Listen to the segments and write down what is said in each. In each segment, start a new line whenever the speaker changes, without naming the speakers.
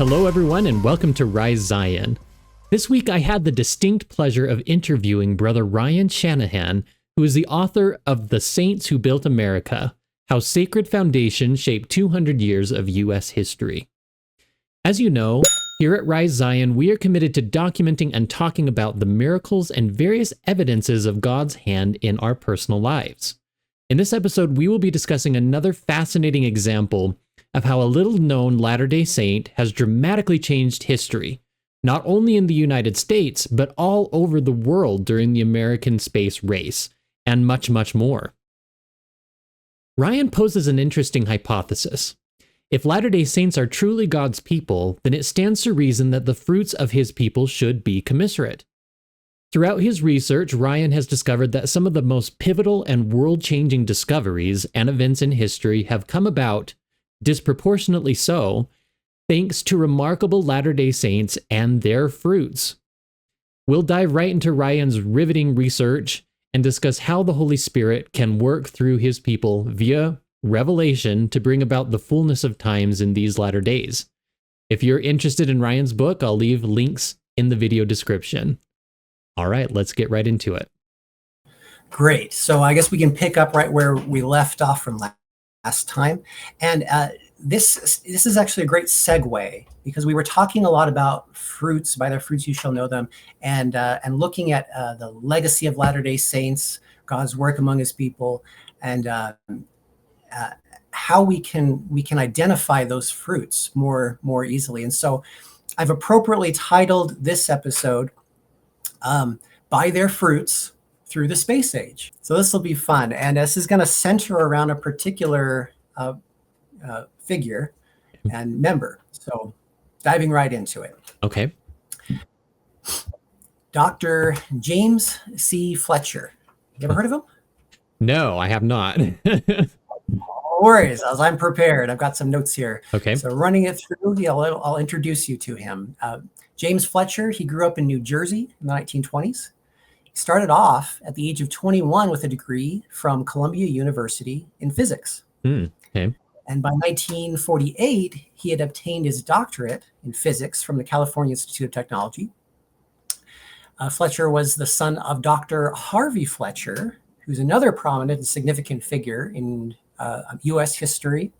Hello, everyone, and welcome to Rise Zion. This week, I had the distinct pleasure of interviewing Brother Ryan Shanahan, who is the author of The Saints Who Built America: How Sacred Foundation Shaped 200 Years of U.S. History. As you know, here at Rise Zion, we are committed to documenting and talking about the miracles and various evidences of God's hand in our personal lives. In this episode, we will be discussing another fascinating example of how a little-known Latter-day Saint has dramatically changed history, not only in the United States, but all over the world during the American space race, and much, much more. Ryan poses an interesting hypothesis. If Latter-day Saints are truly God's people, then it stands to reason that the fruits of his people should be commiserate. Throughout his research, Ryan has discovered that some of the most pivotal and world-changing discoveries and events in history have come about, disproportionately so, thanks to remarkable Latter-day Saints and their fruits. We'll dive right into Ryan's riveting research and discuss how the Holy Spirit can work through his people via revelation to bring about the fullness of times in these latter days. If you're interested in Ryan's book, I'll leave links in the video description. All right, let's get right into it.
Great. So I guess we can pick up right where we left off from last time. And this is actually a great segue, because we were talking a lot about fruits. By their fruits you shall know them, and looking at the legacy of Latter-day Saints, God's work among his people, and how we can identify those fruits more easily. And so I've appropriately titled this episode By Their Fruits Through the Space Age. So this will be fun, and this is going to center around a particular figure and member. So diving right into it.
Okay.
Dr. James C. Fletcher. You ever heard of him?
No, I have not.
No worries, as I'm prepared. I've got some notes here.
Okay.
So running it through, I'll introduce you to him. James Fletcher, he grew up in New Jersey in the 1920s. He started off at the age of 21 with a degree from Columbia University in physics.
Okay.
And by 1948, he had obtained his doctorate in physics from the California Institute of Technology. Fletcher was the son of Dr. Harvey Fletcher, who's another prominent and significant figure in U.S. history.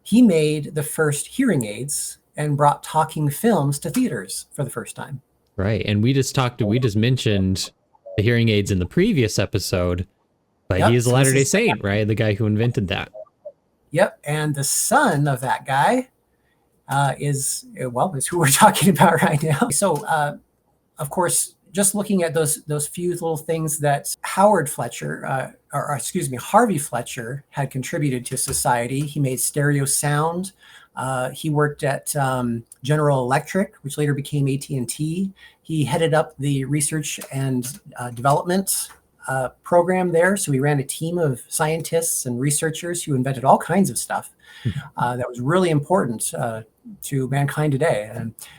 He made the first hearing aids and brought talking films to theaters for the first time.
Right. And we just mentioned the hearing aids in the previous episode, but he is a Latter-day Saint, right? The guy who invented that.
Yep. And the son of that guy is who we're talking about right now. So, of course, just looking at those few little things that Harvey Fletcher had contributed to society. He made stereo sound. He worked at General Electric, which later became AT&T. He headed up the research and development program there. So he ran a team of scientists and researchers who invented all kinds of stuff that was really important to mankind today.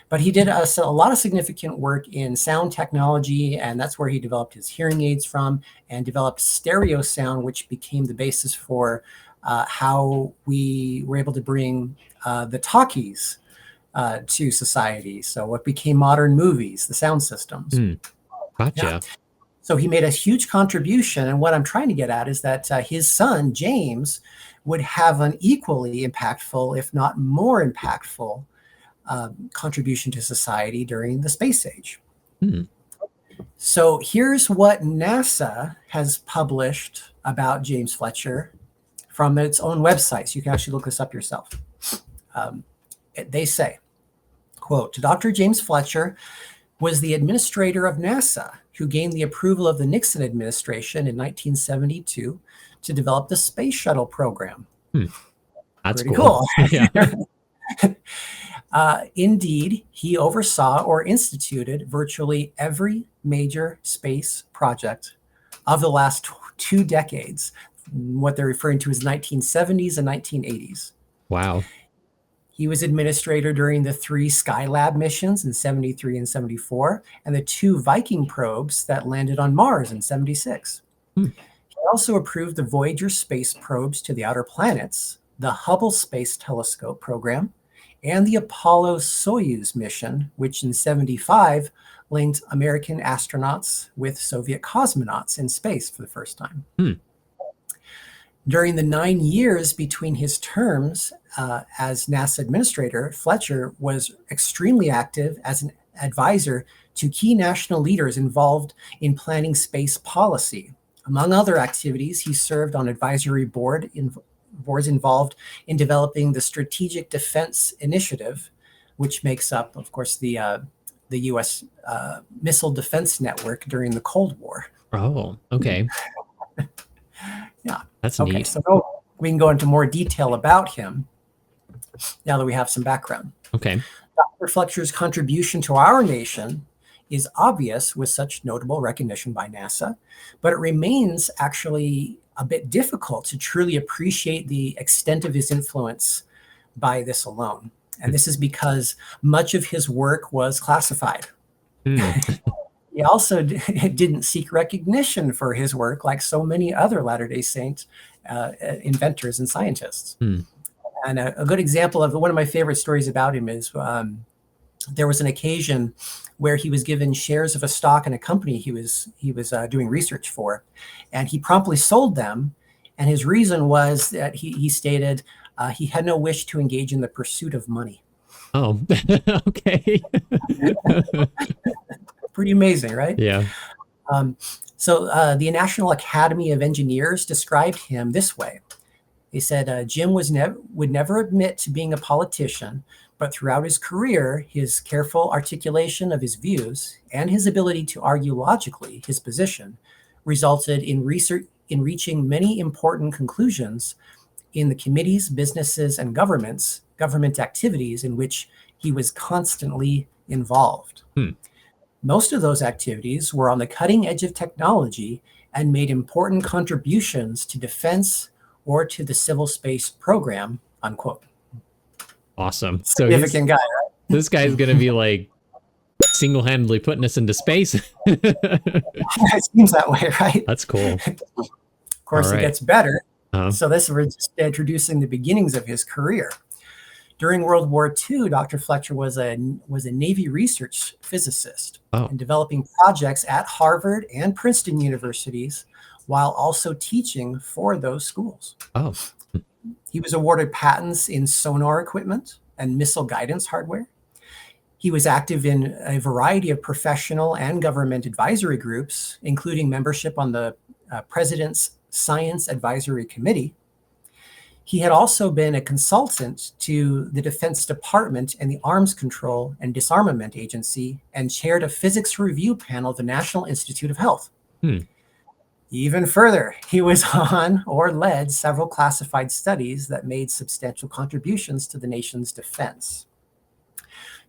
But he did a lot of significant work in sound technology, and that's where he developed his hearing aids from, and developed stereo sound, which became the basis for how we were able to bring the talkies to society. So what became modern movies, the sound systems.
Gotcha.
Yeah. So he made a huge contribution, and what I'm trying to get at is that his son, James, would have an equally impactful, if not more impactful, contribution to society during the space age. So here's what NASA has published about James Fletcher from its own website. So you can actually look this up yourself. They say, quote, Dr. James Fletcher was the administrator of NASA who gained the approval of the Nixon administration in 1972 to develop the space shuttle program.
That's
pretty
cool. Yeah.
Indeed, he oversaw or instituted virtually every major space project of the last 2 decades, what they're referring to as 1970s and 1980s.
Wow.
He was administrator during the 3 Skylab missions in 73 and 74, and the 2 Viking probes that landed on Mars in 76. He also approved the Voyager space probes to the outer planets, the Hubble Space Telescope program, and the Apollo-Soyuz mission, which in 75 linked American astronauts with Soviet cosmonauts in space for the first time. During the 9 years between his terms as NASA administrator, Fletcher was extremely active as an advisor to key national leaders involved in planning space policy. Among other activities, he served on advisory boards involved in developing the Strategic Defense Initiative, which makes up, of course, the U.S. Missile Defense Network during the Cold War.
Oh, okay.
Yeah.
That's
okay,
neat.
So we can go into more detail about him now that we have some background.
Okay.
Dr. Fletcher's contribution to our nation is obvious with such notable recognition by NASA, but it remains actually a bit difficult to truly appreciate the extent of his influence by this alone. And this is because much of his work was classified. He also didn't seek recognition for his work like so many other Latter-day Saint inventors and scientists. And a good example of one of my favorite stories about him is there was an occasion where he was given shares of a stock in a company he was doing research for, and he promptly sold them. And his reason was that he stated he had no wish to engage in the pursuit of money.
Oh, okay.
Pretty amazing, right?
Yeah.
So the National Academy of Engineers described him this way. They said, Jim would never admit to being a politician, but throughout his career, his careful articulation of his views and his ability to argue logically his position resulted in reaching many important conclusions in the committees, businesses, and government activities in which he was constantly involved. Most of those activities were on the cutting edge of technology and made important contributions to defense or to the civil space program, unquote.
Awesome. So
significant guy, right?
This guy's going to be like single-handedly putting us into space.
It seems that way, right?
That's cool.
Of course,
All right.
It gets better.
Uh-huh.
So this we're just introducing the beginnings of his career. During World War II, Dr. Fletcher was a Navy research physicist and developing projects at Harvard and Princeton universities while also teaching for those schools.
Oh.
He was awarded patents in sonar equipment and missile guidance hardware. He was active in a variety of professional and government advisory groups, including membership on the President's Science Advisory Committee. He had also been a consultant to the Defense Department and the Arms Control and Disarmament Agency and chaired a physics review panel of the National Institute of Health. Even further, he was on or led several classified studies that made substantial contributions to the nation's defense.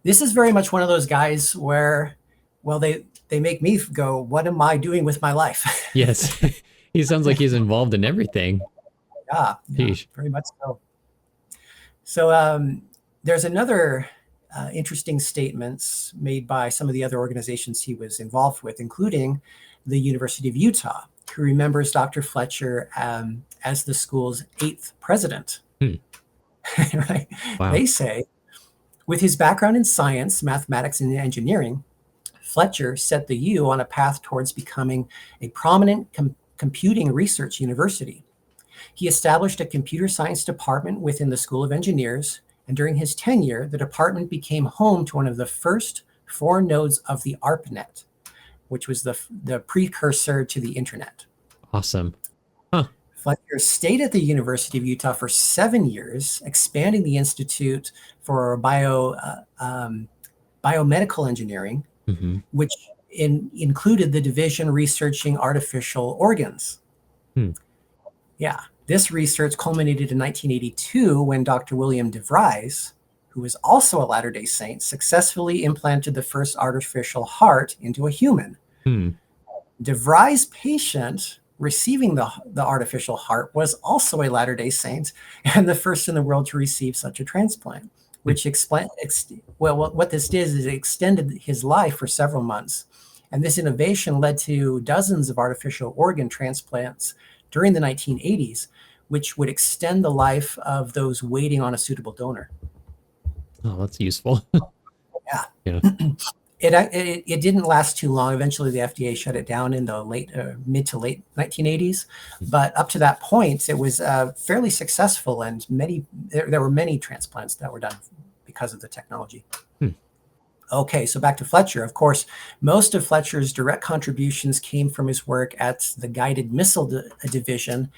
This is very much one of those guys where, well, they make me go, what am I doing with my life?
Yes. He sounds like he's involved in everything.
Yeah, very much so. So there's another interesting statements made by some of the other organizations he was involved with, including the University of Utah, who remembers Dr. Fletcher as the school's 8th president. Right?
Wow.
They say, with his background in science, mathematics, and engineering, Fletcher set the U on a path towards becoming a prominent computing research university. He established a computer science department within the School of Engineers, and during his tenure, the department became home to one of the first 4 nodes of the ARPANET, which was the precursor to the internet.
Awesome.
Fletcher stayed at the University of Utah for 7 years, expanding the Institute for Biomedical Engineering, which included the division researching artificial organs. Yeah, this research culminated in 1982 when Dr. William DeVries, who was also a Latter-day Saint, successfully implanted the first artificial heart into a human. DeVries' patient receiving the artificial heart was also a Latter-day Saint and the first in the world to receive such a transplant, which what this did is it extended his life for several months. And this innovation led to dozens of artificial organ transplants during the 1980s, which would extend the life of those waiting on a suitable donor.
Oh, that's useful.
Yeah.
Yeah.
It didn't last too long. Eventually, the FDA shut it down in the mid to late 1980s. But up to that point, it was fairly successful, and there were many transplants that were done because of the technology.
Hmm.
Okay, so back to Fletcher. Of course, most of Fletcher's direct contributions came from his work at the Guided Missile Division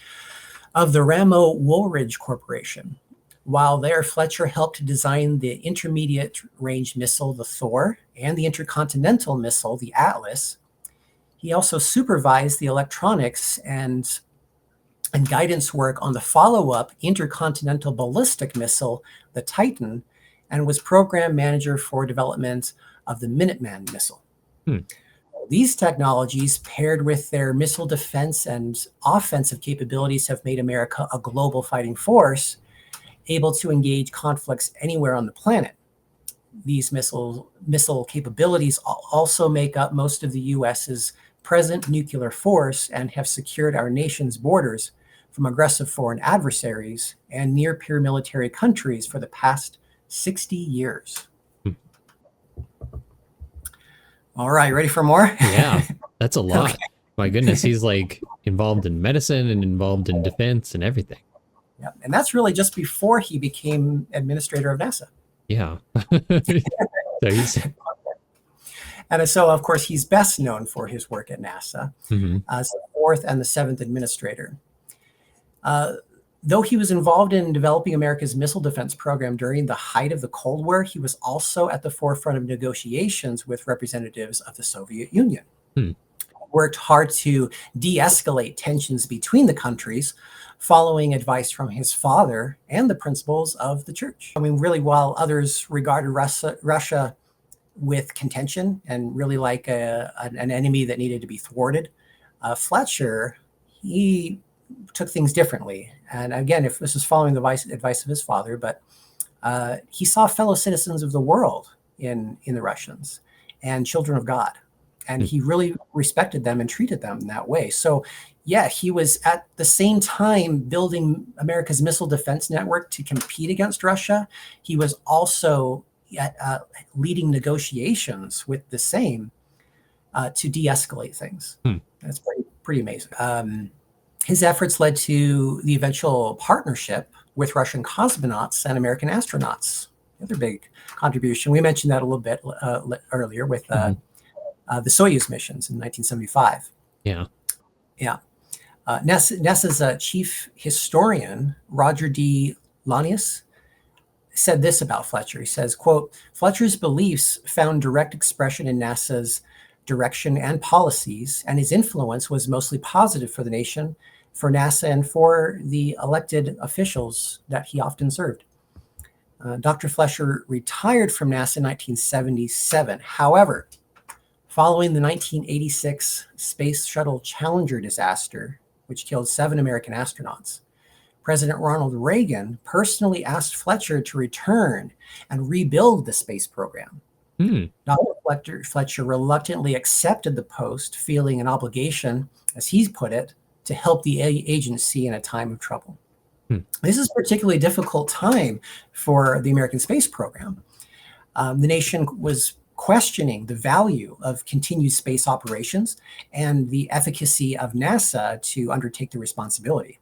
of the Ramo-Woolridge Corporation. While there, Fletcher helped design the intermediate range missile, the Thor, and the intercontinental missile, the Atlas. He also supervised the electronics and guidance work on the follow-up intercontinental ballistic missile, the Titan, and was program manager for development of the Minuteman missile. These technologies, paired with their missile defense and offensive capabilities, have made America a global fighting force, able to engage conflicts anywhere on the planet. These missile capabilities also make up most of the U.S.'s present nuclear force and have secured our nation's borders from aggressive foreign adversaries and near-peer military countries for the past 60 years. All right, ready for more?
Yeah, that's a lot.
Okay.
My goodness, he's like involved in medicine and involved in defense and everything.
Yeah, and that's really just before he became administrator of NASA.
Yeah. So he's
And so, of course, he's best known for his work at NASA as the fourth and the seventh administrator. Though he was involved in developing America's missile defense program during the height of the Cold War, he was also at the forefront of negotiations with representatives of the Soviet Union. Worked hard to de-escalate tensions between the countries, following advice from his father and the principles of the church. I mean, really, while others regarded Russia with contention and really like an enemy that needed to be thwarted, Fletcher, he took things differently. And again, if this is following the advice of his father, but he saw fellow citizens of the world in the Russians and children of God. And he really respected them and treated them in that way. So, yeah, he was at the same time building America's missile defense network to compete against Russia. He was also leading negotiations with the same to de-escalate things. That's pretty amazing. His efforts led to the eventual partnership with Russian cosmonauts and American astronauts. Another big contribution. We mentioned that a little bit earlier with the Soyuz missions in 1975.
Yeah.
NASA's chief historian, Roger D. Lanius, said this about Fletcher. He says, quote, "Fletcher's beliefs found direct expression in NASA's direction and policies, and his influence was mostly positive for the nation, for NASA, and for the elected officials that he often served." Dr. Fletcher retired from NASA in 1977. However, following the 1986 Space Shuttle Challenger disaster, which killed 7 American astronauts, President Ronald Reagan personally asked Fletcher to return and rebuild the space program. Dr. Fletcher reluctantly accepted the post, feeling an obligation, as he put it, to help the agency in a time of trouble. This is a particularly difficult time for the American space program. The nation was questioning the value of continued space operations and the efficacy of NASA to undertake the responsibility.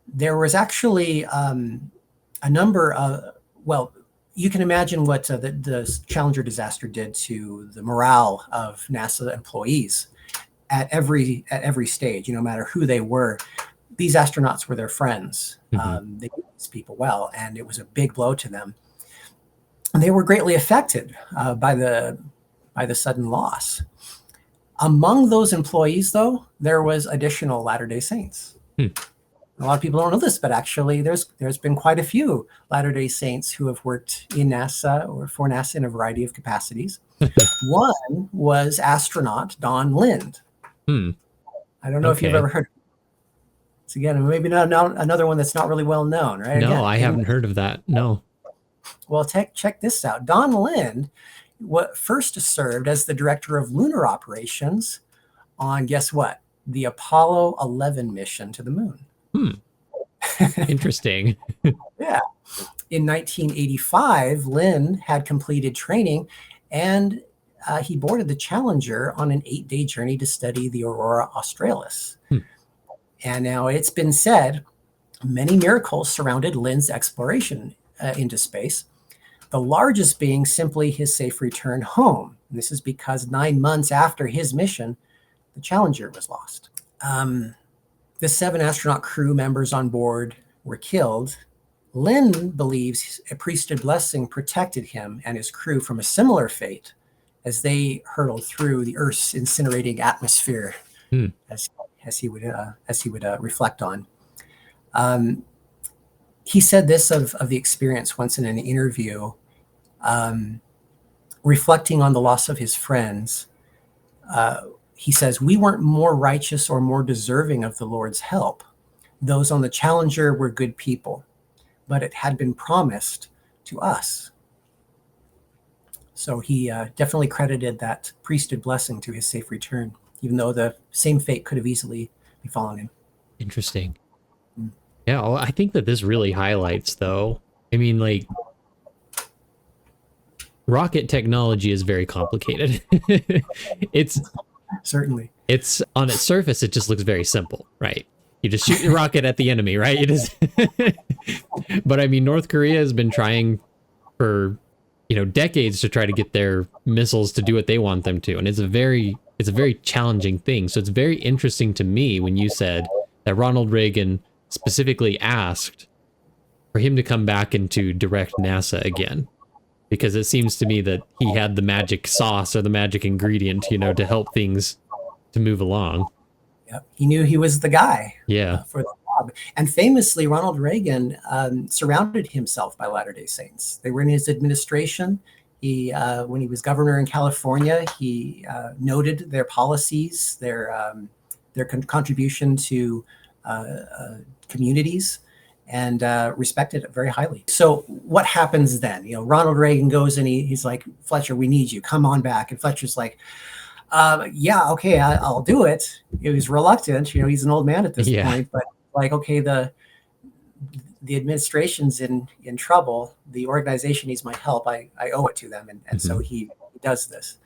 There was actually a number of, well, you can imagine what the Challenger disaster did to the morale of NASA employees at every stage, no matter who they were. These astronauts were their friends. They knew these people well, and it was a big blow to them. And they were greatly affected by the sudden loss. Among those employees, though, there was additional Latter-day Saints. A lot of people don't know this, but actually there's been quite a few Latter-day Saints who have worked in NASA or for NASA in a variety of capacities. One was astronaut Don Lind. I don't know if you've ever heard. It's again, maybe not another one that's not really well known, right?
No,
Again,
I haven't heard of that. No.
Well, check this out. Don Lind first served as the director of lunar operations on, guess what? The Apollo 11 mission to the moon.
Interesting.
Yeah. In 1985, Lynn had completed training, and he boarded the Challenger on an 8-day journey to study the Aurora Australis. And now it's been said many miracles surrounded Lynn's exploration into space, the largest being simply his safe return home. And this is because 9 months after his mission, the Challenger was lost. The 7 astronaut crew members on board were killed. Lynn believes a priesthood blessing protected him and his crew from a similar fate as they hurtled through the Earth's incinerating atmosphere, as he would reflect on. He said this of the experience once in an interview, reflecting on the loss of his friends. He says, "We weren't more righteous or more deserving of the Lord's help. Those on the Challenger were good people, but it had been promised to us." So he definitely credited that priesthood blessing to his safe return, even though the same fate could have easily befallen him.
Interesting. Yeah, well, I think that this really highlights, though, I mean, like, rocket technology is very complicated. It's
certainly,
it's on its surface, it just looks very simple, right? You just shoot your rocket at the enemy, right? It is. But I mean, North Korea has been trying for, decades to try to get their missiles to do what they want them to, and it's a very challenging thing. So it's very interesting to me when you said that Ronald Reagan specifically asked for him to come back and to direct NASA again, because it seems to me that he had the magic sauce or the magic ingredient, to help things to move along.
Yep. He knew he was the guy for the job. And famously, Ronald Reagan surrounded himself by Latter-day Saints. They were in his administration. He, when he was governor in California, he noted their policies, their contribution to communities, and respected it very highly. So what happens then? Ronald Reagan goes and he's like, "Fletcher, we need you. Come on back." And Fletcher's like, "Yeah, okay, I'll do it." He was reluctant. He's an old man at this point, but like, okay, the administration's in trouble. The organization needs my help. I owe it to them. And so he does this.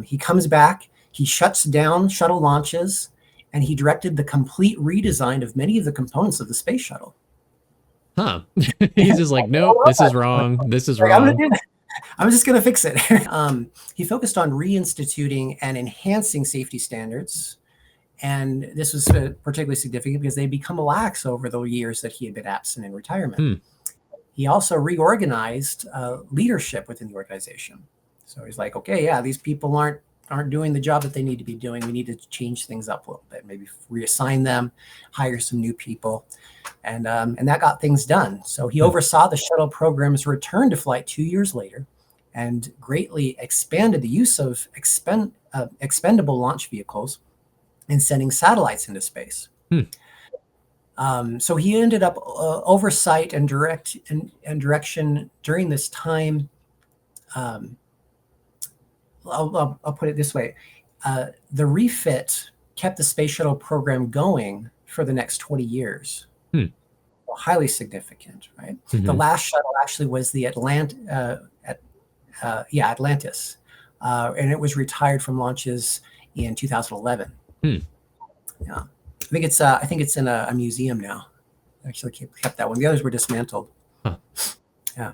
He comes back, he shuts down shuttle launches, and he directed the complete redesign of many of the components of the space shuttle.
Huh. He's just like, "Nope, this is wrong. This is wrong.
I'm just going to fix it." He focused on reinstituting and enhancing safety standards. And this was particularly significant because they'd become lax over the years that he had been absent in retirement. He also reorganized leadership within the organization. So he's like, "Okay, yeah, these people aren't doing the job that they need to be doing. We need to change things up a little bit, maybe reassign them, hire some new people." And that got things done. So he oversaw the shuttle program's return to flight 2 years later and greatly expanded the use of expendable launch vehicles and sending satellites into space. So he ended up oversight and direction during this time. I'll put it this way. The refit kept the space shuttle program going for the next 20 years. Well, highly significant, right? The last shuttle actually was the Atlantis, and it was retired from launches in 2011. Yeah, I think it's in a museum now. Actually kept that one. The others were dismantled. Yeah.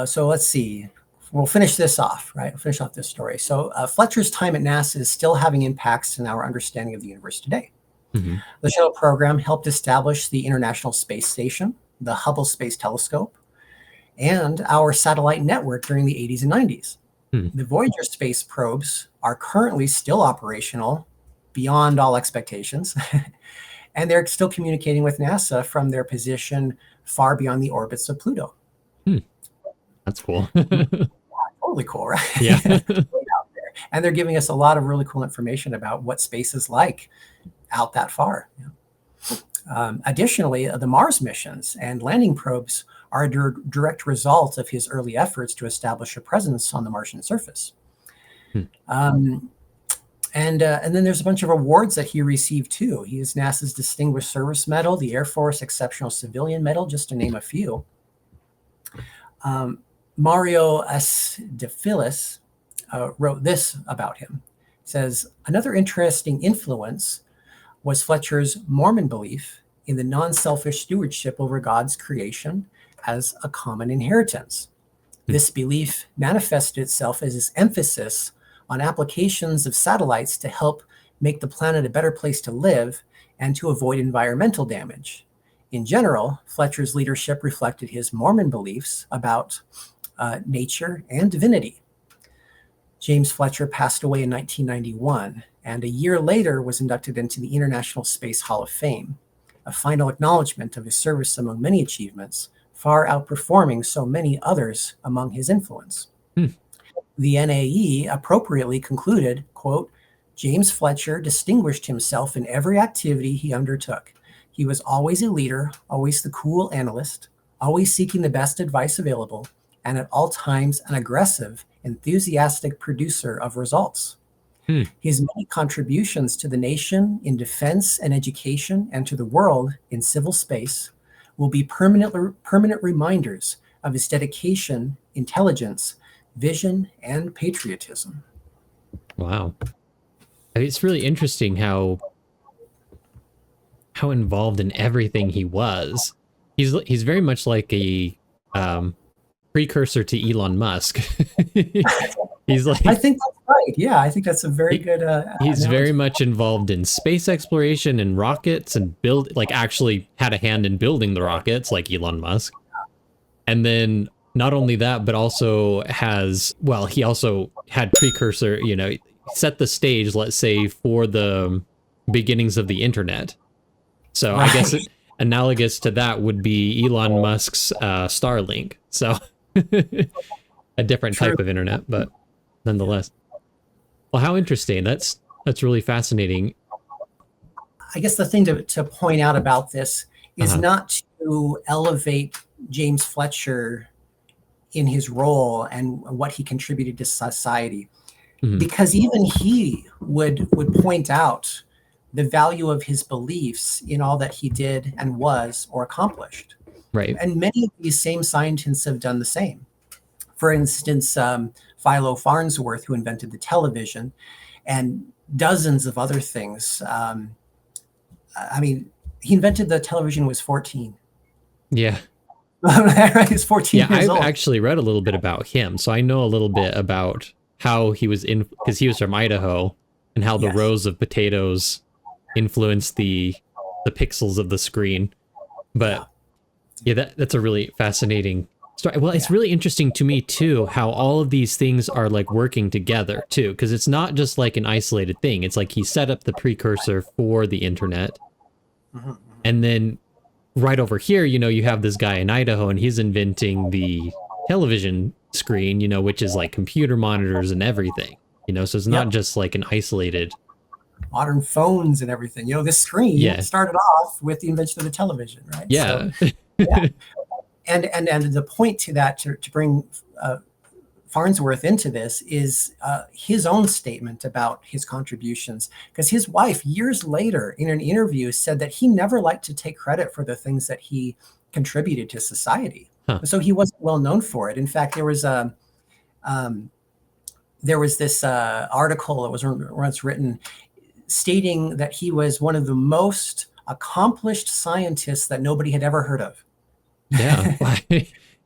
So let's see. We'll finish this off, right? We'll finish off this story. So Fletcher's time at NASA is still having impacts in our understanding of the universe today. The shuttle program helped establish the International Space Station, the Hubble Space Telescope, and our satellite network during the 80s and 90s. The Voyager space probes are currently still operational beyond all expectations, and they're still communicating with NASA from their position far beyond the orbits of Pluto.
That's cool.
Totally cool, right?
Yeah.
And they're giving us a lot of really cool information about what space is like out that far. Additionally, the Mars missions and landing probes are a direct result of his early efforts to establish a presence on the Martian surface. And then there's a bunch of awards that he received too. He has NASA's Distinguished Service Medal, the Air Force Exceptional Civilian Medal, just to name a few. Mario S. de Phillis wrote this about him. It says, another interesting influence was Fletcher's Mormon belief in the non-selfish stewardship over God's creation as a common inheritance. This belief manifested itself as his emphasis on applications of satellites to help make the planet a better place to live and to avoid environmental damage. In general, Fletcher's leadership reflected his Mormon beliefs about nature and divinity. James Fletcher passed away in 1991, and a year later was inducted into the International Space Hall of Fame, a final acknowledgement of his service among many achievements, far outperforming so many others among his influence. The NAE appropriately concluded, quote, James Fletcher distinguished himself in every activity he undertook. He was always a leader, always the cool analyst, always seeking the best advice available, and at all times an aggressive, enthusiastic producer of results. His many contributions to the nation in defense and education and to the world in civil space will be permanent reminders of his dedication, intelligence, vision, and patriotism.
Wow. It's really interesting how involved in everything he was. He's very much like a precursor to Elon Musk. He's like,
I think that's right. Yeah, I think that's a very good
he's
analogy.
very much involved in space exploration and rockets, and actually had a hand in building the rockets like Elon Musk. And then not only that, but also he also had precursor, set the stage, let's say, for the beginnings of the internet. So right. I guess analogous to that would be Elon Musk's Starlink. So a different type of internet, but nonetheless. Well, how interesting. That's really fascinating.
I guess the thing to point out about this is not to elevate James Fletcher in his role and what he contributed to society, because even he would point out the value of his beliefs in all that he did and was or accomplished.
Right.
And many of these same scientists have done the same. For instance, Philo Farnsworth, who invented the television, and dozens of other things. He invented the television when he was 14.
Yeah.
He's 14 years old.
I've actually read a little bit about him, so I know a little bit about how he was because he was from Idaho, and how the rows of potatoes influenced the pixels of the screen. But that's a really fascinating story. Well, it's really interesting to me too how all of these things are like working together too, because it's not just like an isolated thing. It's like he set up the precursor for the internet, and then right over here, you have this guy in Idaho, and he's inventing the television screen, which is like computer monitors and everything, so it's not just like an isolated
modern phones and everything. This screen started off with the invention of the television, right?
Yeah.
So, And the point to that, to bring Farnsworth into this, is his own statement about his contributions. Because his wife, years later, in an interview, said that he never liked to take credit for the things that he contributed to society. So he wasn't well known for it. In fact, there was this article that was once written stating that he was one of the most accomplished scientists that nobody had ever heard of.
Yeah.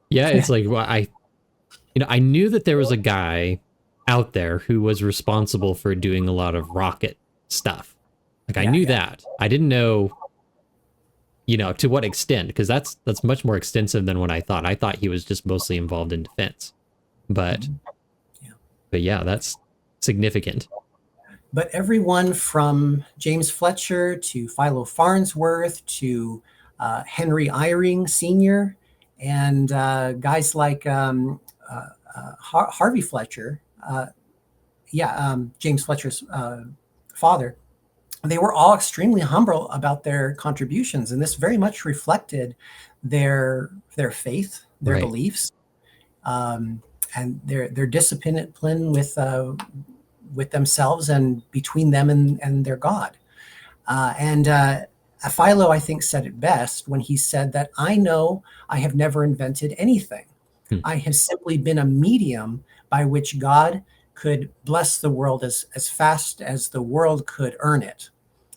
Yeah. It's like, I knew that there was a guy out there who was responsible for doing a lot of rocket stuff. Like I knew that. I didn't know, to what extent, because that's much more extensive than what I thought. I thought he was just mostly involved in defense, but yeah, that's significant.
But everyone from James Fletcher to Philo Farnsworth to Henry Eyring Sr. and guys like Harvey Fletcher, James Fletcher's father, they were all extremely humble about their contributions, and this very much reflected their faith, their beliefs, and their discipline with themselves and between them and their God. Philo, I think, said it best when he said that I know I have never invented anything,
Hmm.
I have simply been a medium by which God could bless the world as fast as the world could earn it.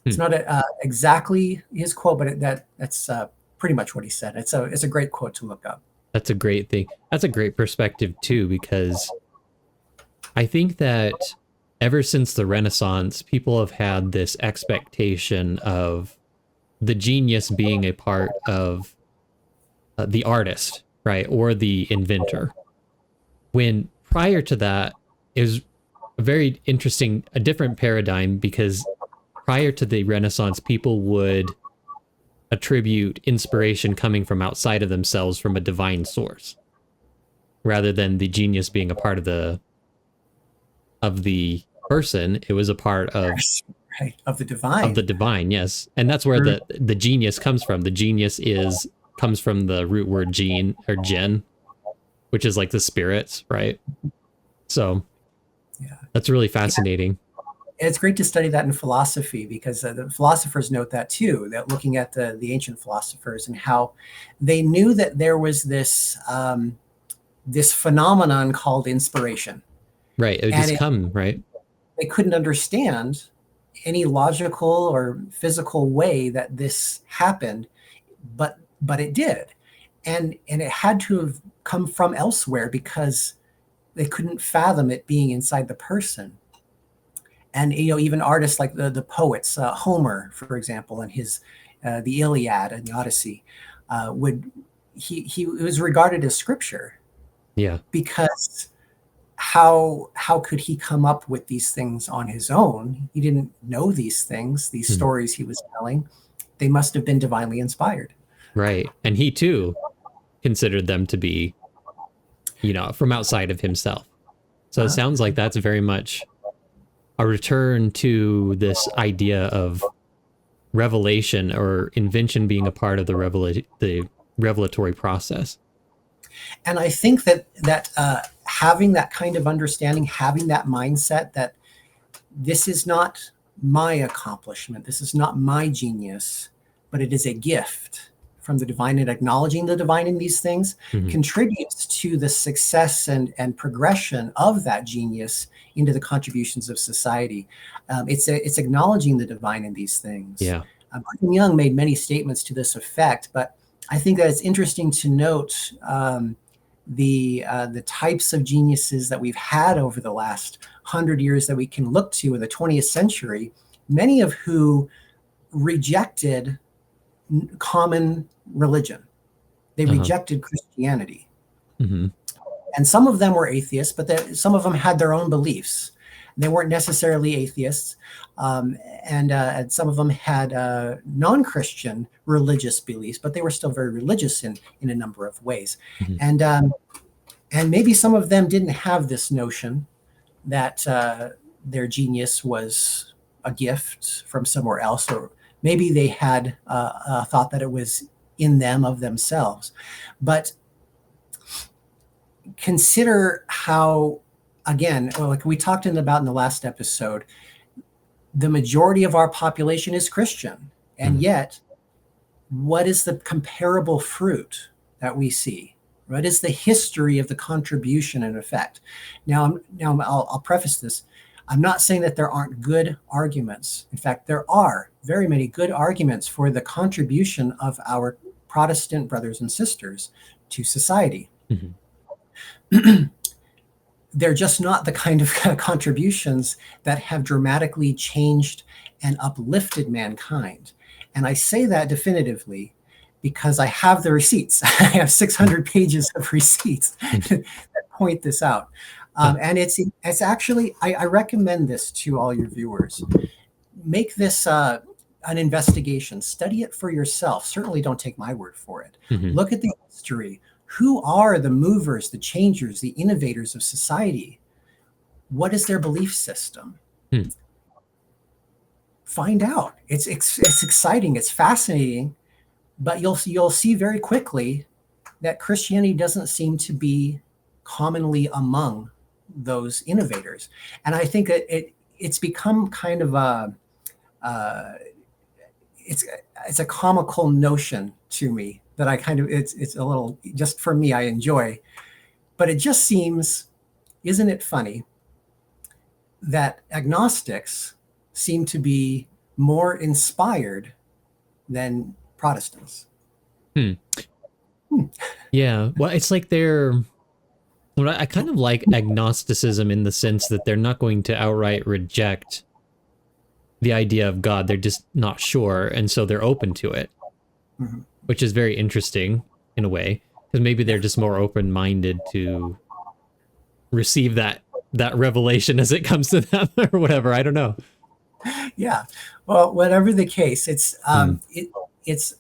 It's
Hmm.
not exactly his quote, but that's pretty much what he said. It's a great quote to look up.
That's a great thing. That's a great perspective too, because I think that ever since the Renaissance, people have had this expectation of the genius being a part of the artist, right? Or the inventor. When prior to that, it was a very interesting, a different paradigm, because prior to the Renaissance, people would attribute inspiration coming from outside of themselves from a divine source, rather than the genius being a part of the person. It was a part
Right, of the
of the
divine.
divine, yes. And that's where
Mhm.
the genius comes from. The genius is comes from the root word gene or gen, which is like the spirits, right? So
Yeah.
that's really fascinating.
It's great to study that in philosophy, because the philosophers note that too, that looking at the ancient philosophers and how they knew that there was this phenomenon called inspiration.
Right. It would
And
just come, right?
they couldn't understand any logical or physical way that this happened, but it did. And it had to have come from elsewhere, because they couldn't fathom it being inside the person. And even artists like the poets, Homer, for example, and his the Iliad and the Odyssey, would he was regarded as scripture,
Yeah.
because how could he come up with these things on his own? He didn't know these things, these
Mhm.
stories he was telling. They must have been divinely inspired.
Right. And he too considered them to be, from outside of himself. So it
Uh,
sounds like that's very much a return to this idea of revelation or invention being a part of the revelatory process.
and I think that having that kind of understanding, having that mindset that this is not my accomplishment, this is not my genius, but it is a gift from the divine, and acknowledging the divine in these things
Mhm.
contributes to the success and progression of that genius into the contributions of society. It's acknowledging the divine in these things.
Yeah.
Brigham Young made many statements to this effect, but I think that it's interesting to note the types of geniuses that we've had over the last 100 years that we can look to in the 20th century, many of who rejected common religion. They
Uh-huh.
rejected Christianity.
Hmm.
And some of them were atheists, but some of them had their own beliefs. They weren't necessarily atheists. And some of them had non-Christian religious beliefs, but they were still very religious in a number of ways.
Hmm.
And maybe some of them didn't have this notion that their genius was a gift from somewhere else, or maybe they had thought that it was in them of themselves. But consider how, again, like we talked about in the last episode, the majority of our population is Christian, and
Hmm.
yet what is the comparable fruit that we see? What is the history of the contribution and effect? I'll preface this. I'm not saying that there aren't good arguments. In fact, there are very many good arguments for the contribution of our Protestant brothers and sisters to society.
Hmm.
They're just not the kind of contributions that have dramatically changed and uplifted mankind. And I say that definitively because I have the receipts. I have 600 pages of receipts that point this out.
Huh.
And it's actually, I recommend this to all your viewers. Make this an investigation. Study it for yourself. Certainly don't take my word for it.
Hmm.
Look at the history. Who are the movers, the changers, the innovators of society? What is their belief system?
Hmm.
Find out. It's exciting. It's fascinating, but you'll see very quickly that Christianity doesn't seem to be commonly among those innovators. And I think that it's become kind of uh, it's a comical notion to me that I kind of it's a little, just for me, I enjoy. But it just seems, isn't it funny that agnostics seem to be more inspired than Protestants?
Yeah. Well, it's like I kind of like agnosticism in the sense that they're not going to outright reject the idea of God. They're just not sure. And so they're open to it, which is very interesting in a way, because maybe they're just more open-minded to receive that revelation as it comes to them or whatever. I don't know.
Yeah. Well, whatever the case, it's it's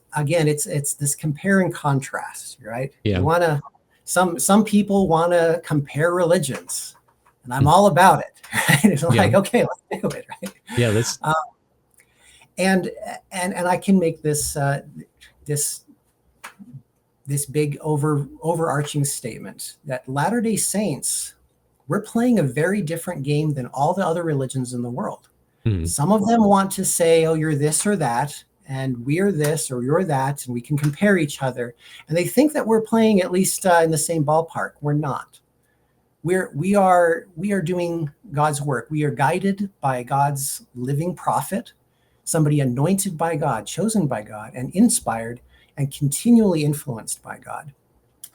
this compare and contrast, right?
Yeah.
You want to, some people want to compare religions, and I'm all about it. Right? It's like, okay, let's do it, right?
Yeah, let's.
And I can make this this big overarching statement that Latter-day Saints, we're playing a very different game than all the other religions in the world. Some of them want to say, oh, you're this or that, and we're this or you're that, and we can compare each other. And they think that we're playing at least in the same ballpark. We're not. We are doing God's work. We are guided by God's living prophet, somebody anointed by God, chosen by God, and inspired and continually influenced by God.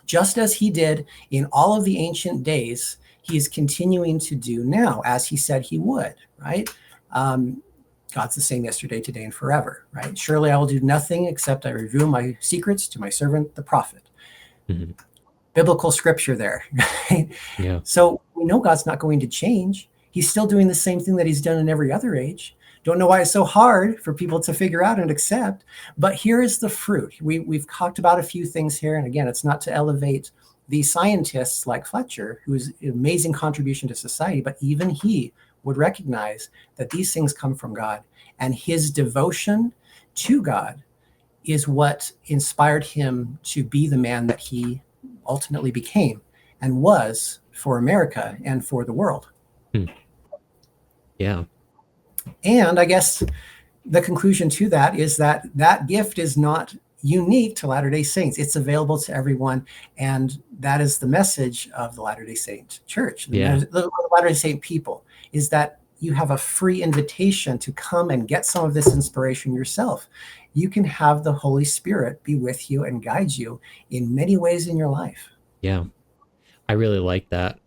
Just as he did in all of the ancient days, he is continuing to do now, as he said he would, right? God's the same yesterday, today, and forever, right? Surely I will do nothing except I reveal my secrets to my servant, the prophet. Biblical scripture there, right?
Yeah.
So we know God's not going to change. He's still doing the same thing that he's done in every other age. Don't know why it's so hard for people to figure out and accept, but here is the fruit. We've talked about a few things here. And again, it's not to elevate the scientists like Fletcher, who's an amazing contribution to society, but even he would recognize that these things come from God, and his devotion to God is what inspired him to be the man that he ultimately became and was for America and for the world.
Yeah.
And I guess the conclusion to that is that that gift is not unique to Latter-day Saints. It's available to everyone. And that is the message of the Latter-day Saint Church, the Latter-day Saint people, is that you have a free invitation to come and get some of this inspiration yourself. You can have the Holy Spirit be with you and guide you in many ways in your life.
Yeah. I really like that.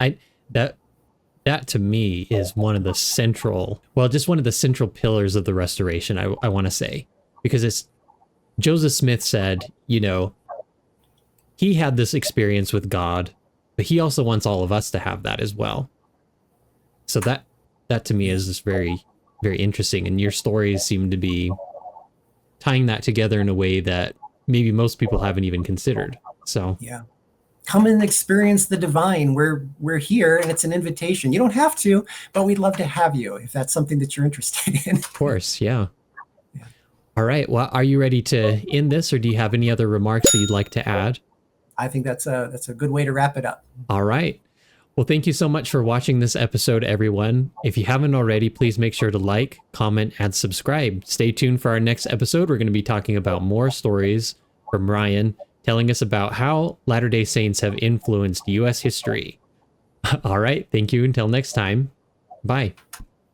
That to me is one of the central pillars of the restoration, I want to say, because it's Joseph Smith said, he had this experience with God, but he also wants all of us to have that as well. So that to me is just very, very interesting. And your stories seem to be tying that together in a way that maybe most people haven't even considered. So
yeah. Come and experience the divine. We're here, and it's an invitation. You don't have to, but we'd love to have you if that's something that you're interested in.
Of course, yeah. All right. Well, are you ready to end this, or do you have any other remarks that you'd like to add?
I think that's a good way to wrap it up.
All right. Well, thank you so much for watching this episode, everyone. If you haven't already, please make sure to like, comment, and subscribe. Stay tuned for our next episode. We're going to be talking about more stories from Ryan, telling us about how Latter-day Saints have influenced U.S. history. All right. Thank you. Until next time. Bye.